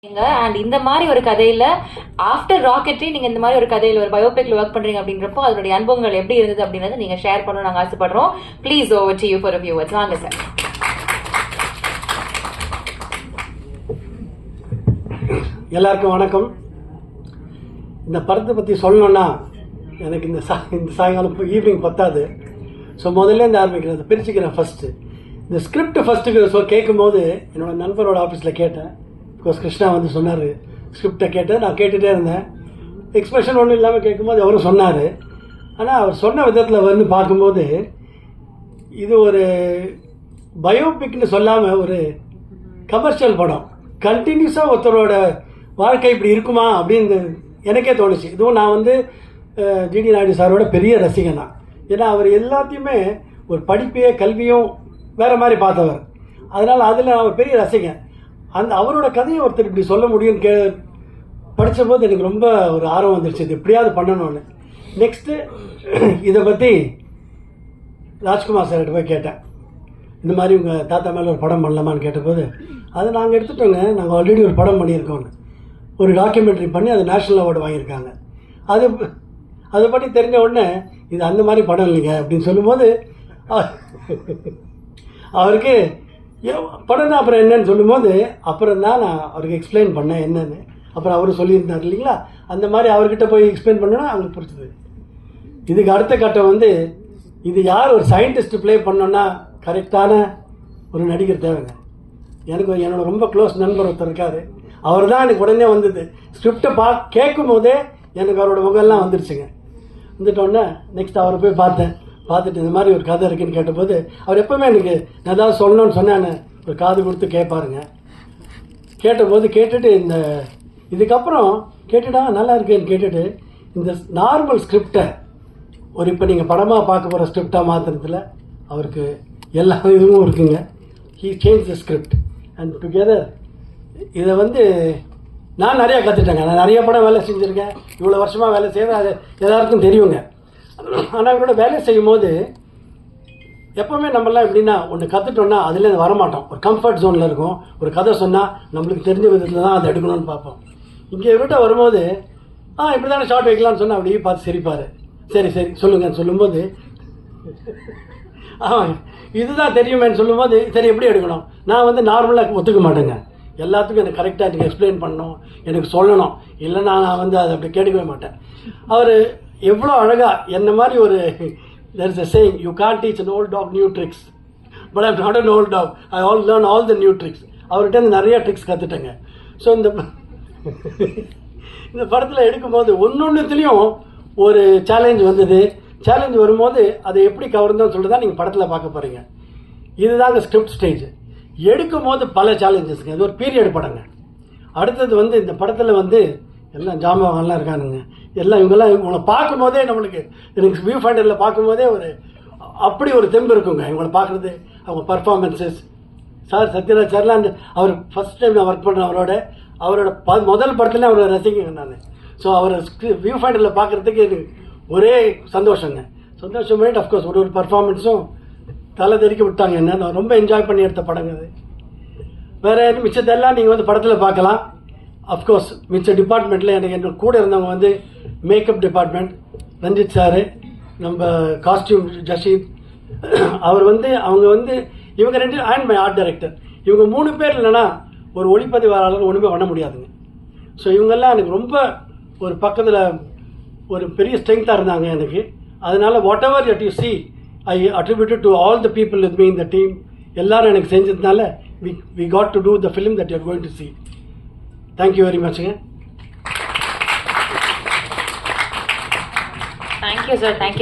And இந்த மாதிரி ஒரு கதையில ஆஃப்டர் ராக்கெட்ரி நீங்க இந்த மாதிரி ஒரு கதையில ஒரு பயோபிக்ல ஒர்க் பண்றீங்க அப்படின்றப்போ அதோட அனுபவங்கள் எப்படி இருந்தது அப்படின்றத நீங்க ஷேர் பண்ணணும் நாங்க ஆசைப்படுறோம். Please over to you for a few words. வாங்க சார். எல்லாருக்கும் வணக்கம். இந்த படத்தை பற்றி சொல்லணும்னா எனக்கு இந்த சாயங்காலம் ஈவினிங் பத்தாது. ஸோ முதல்ல இந்த ஆரம்பிக்கிறேன், பிரிச்சுக்கிறேன். ஃபஸ்ட்டு இந்த ஸ்கிரிப்ட் ஃபஸ்ட்டுக்கு கேட்கும்போது என்னோட நண்பரோட ஆஃபீஸில் கேட்டேன். பிகாஸ் கிருஷ்ணா வந்து சொன்னார் ஸ்கிரிப்டை கேட்டேன். நான் கேட்டுகிட்டே இருந்தேன். எக்ஸ்பிரஷன் ஒன்றும் இல்லாமல் கேட்கும்போது அவரும் சொன்னார். ஆனால் அவர் சொன்ன விதத்தில் வந்து பார்க்கும்போது இது ஒரு பயோபிக்னு சொல்லாமல் ஒரு கமர்ஷியல் படம். கண்டினியூஸாக ஒருத்தரோட வாழ்க்கை இப்படி இருக்குமா அப்படின்னு எனக்கே தோணுச்சு. இதுவும் நான் வந்து ஜிடி நாயுடு சாரோட பெரிய ரசிகன் தான். ஏன்னா அவர் எல்லாத்தையுமே ஒரு படிப்பையே கல்வியும் வேறு மாதிரி பார்த்தவர். அதனால் அதில் நான் பெரிய ரசிகன். அவரோட கதையை ஒருத்தர் இப்படி சொல்ல முடியும்னு படித்த போது எனக்கு ரொம்ப ஒரு ஆர்வம் வந்துருச்சு, இது எப்படியாவது பண்ணணும்னு. நெக்ஸ்ட்டு இதை பற்றி ராஜ்குமார் சார்கிட்ட போய் கேட்டேன். இந்த மாதிரி உங்கள் தாத்தா மேலே ஒரு படம் பண்ணலாமான்னு கேட்டபோது அதை நாங்கள் எடுத்துட்டோங்க, நாங்கள் ஆல்ரெடி ஒரு படம் பண்ணியிருக்கோன்னு ஒரு டாக்குமெண்ட்ரி பண்ணி அது நேஷ்னல் அவார்டு வாங்கியிருக்காங்க. அதை பற்றி தெரிஞ்ச உடனே இது அந்த மாதிரி படம் இல்லைங்க அப்படின்னு சொல்லும்போது அவருக்கு படம்னா அப்புறம் என்னன்னு சொல்லும்போது அப்புறம் தான் நான் அவருக்கு எக்ஸ்பிளைன் பண்ணேன் என்னன்னு. அப்புறம் அவர் சொல்லியிருந்தார் இல்லைங்களா, அந்த மாதிரி அவர்கிட்ட போய் எக்ஸ்பிளைன் பண்ணோன்னா அவங்களுக்கு பிடிச்சது. இதுக்கு அடுத்த கட்டம் வந்து இது யார் ஒரு சயின்டிஸ்ட் ப்ளே பண்ணோன்னா கரெக்டான ஒரு நடிகர் தேவைங்க. எனக்கு என்னோட ரொம்ப க்ளோஸ் நண்பர் ஒருத்தர் இருக்கார். அவர் தான் எனக்கு உடனே வந்தது. ஸ்கிரிப்டை கேட்கும் போதே எனக்கு அவரோட முகம்லாம் வந்துருச்சுங்க. வந்துட்டோடனே நெக்ஸ்ட் அவரை போய் பார்த்துட்டு இந்த மாதிரி ஒரு கதை இருக்குன்னு கேட்டபோது அவர் எப்போவுமே எனக்கு ஏதாவது சொல்லணும்னு சொன்னேன் ஒரு காது கொடுத்து கேட்பாருங்க. கேட்டபோது கேட்டுட்டு இதுக்கப்புறம் கேட்டுட்டா நல்லா இருக்குன்னு கேட்டுட்டு இந்த நார்மல் ஸ்கிரிப்டை ஒரு இப்போ நீங்கள் படமாக பார்க்க போகிற ஸ்கிரிப்டாக மாற்றுறதுல அவருக்கு எல்லா இதுவும் இருக்குங்க. He change the script and together இதை வந்து நான் நிறையா கற்றுட்டேங்க. நான் நிறைய படம் வேலை செஞ்சுருக்கேன், இவ்வளோ வருஷமாக வேலை செய்வேன், அது எல்லாருக்கும் தெரியுங்க. ஆனால் இவரோட வேலை செய்யும் போது எப்போவுமே நம்மளாம் எப்படின்னா ஒன்று கற்றுட்டோன்னா அதுலேருந்து வரமாட்டோம். ஒரு கம்ஃபர்ட் ஜோனில் இருக்கும். ஒரு கதை சொன்னால் நம்மளுக்கு தெரிஞ்ச விதத்தில் தான் அதை எடுக்கணும்னு பார்ப்போம். இங்கே இவர்கிட்ட வரும்போது இப்படி தானே ஷார்ட் வைக்கலாம்னு சொன்னால் அப்படியே பார்த்து சிரிப்பார். சரி சொல்லுங்கன்னு சொல்லும்போது இதுதான் தெரியுமேன்னு சொல்லும்போது சரி எப்படி எடுக்கணும். நான் வந்து நார்மலாக ஒத்துக்க மாட்டேங்க. எல்லாத்துக்கும் எனக்கு கரெக்டாக எனக்கு எக்ஸ்பிளைன் பண்ணணும், எனக்கு சொல்லணும். இல்லைன்னா நான் வந்து அதை அப்படி கேட்கவே மாட்டேன். அவர் எவ்வளோ அழகாக என்ன மாதிரி ஒரு there is a saying, you can't teach an old dog new tricks, but I'm not an old dog, I learn all the new tricks. அவர்கிட்ட நிறைய ட்ரிக்ஸ் கற்றுட்டேங்க. ஸோ இந்த படத்தில் எடுக்கும்போது ஒன்றுத்துலேயும் ஒரு சேலஞ்ச் வந்தது. சேலஞ்ச் வரும்போது அதை எப்படி கவர்ந்தோன்னு சொல்லிட்டு தான் நீங்கள் படத்தில் பார்க்க போகிறீங்க. இதுதாங்க ஸ்கிரிப்ட் ஸ்டேஜ். எடுக்கும் போது பல சேலஞ்சஸ்ங்க. இது ஒரு பீரியட் படங்க. அடுத்தது வந்து இந்த படத்தில் வந்து எல்லாம் ஜாமான்லாம் இருக்கானுங்க. எல்லாம் இவங்களை பார்க்கும்போதே நம்மளுக்கு எனக்கு வியூ ஃபைண்டரில் பார்க்கும்போதே அப்படி ஒரு தெம்பு இருக்குங்க இவங்களை பார்க்குறது, அவங்க பர்ஃபார்மன்ஸஸ். சார் சத்யராஜ் சார்லாம் அவர் ஃபஸ்ட் டைம் நான் ஒர்க் பண்ணுறேன் அவரோட முதல் படத்துலேயே அவரை ரசிக்கங்க நான். ஸோ அவரை வியூ ஃபைண்டரில் பார்க்குறதுக்கு எனக்கு ஒரே சந்தோஷம் பண்ணிட்டு அஃப்கோர்ஸ் ஒரு பர்ஃபார்மன்ஸும் தலை தெறிக்க விட்டாங்க. என்ன நான் ரொம்ப என்ஜாய் பண்ணி எடுத்த படங்க அது. வேறு மிச்சத்தெல்லாம் நீங்கள் வந்து படத்தில் பார்க்கலாம். அஃப்கோர்ஸ் மிச்ச டிபார்ட்மெண்ட்டில் எனக்கு கூட இருந்தவங்க வந்து மேக்கப் டிபார்ட்மெண்ட் ரஞ்சித் சாரு, நம்ம காஸ்டியூம் ஜஷீத், அவர் வந்து அவங்க வந்து இவங்க ரெண்டு அண்ட் மை ஆர்ட் டைரக்டர், இவங்க 3 பேர் இல்லைன்னா ஒரு ஒளிப்பதிவாளர் ஒன்றுமே பண்ண முடியாதுங்க. ஸோ இவங்கெல்லாம் எனக்கு ரொம்ப ஒரு பக்கத்தில் ஒரு பெரிய ஸ்ட்ரெங்க்த்தாக இருந்தாங்க எனக்கு. அதனால் what ever that you see I attributed to all the people with me in the team. எல்லாரும் எனக்கு செஞ்சதுனால we got to do the film that you are going to see. Thank you very much. Thank you, sir. Thank you.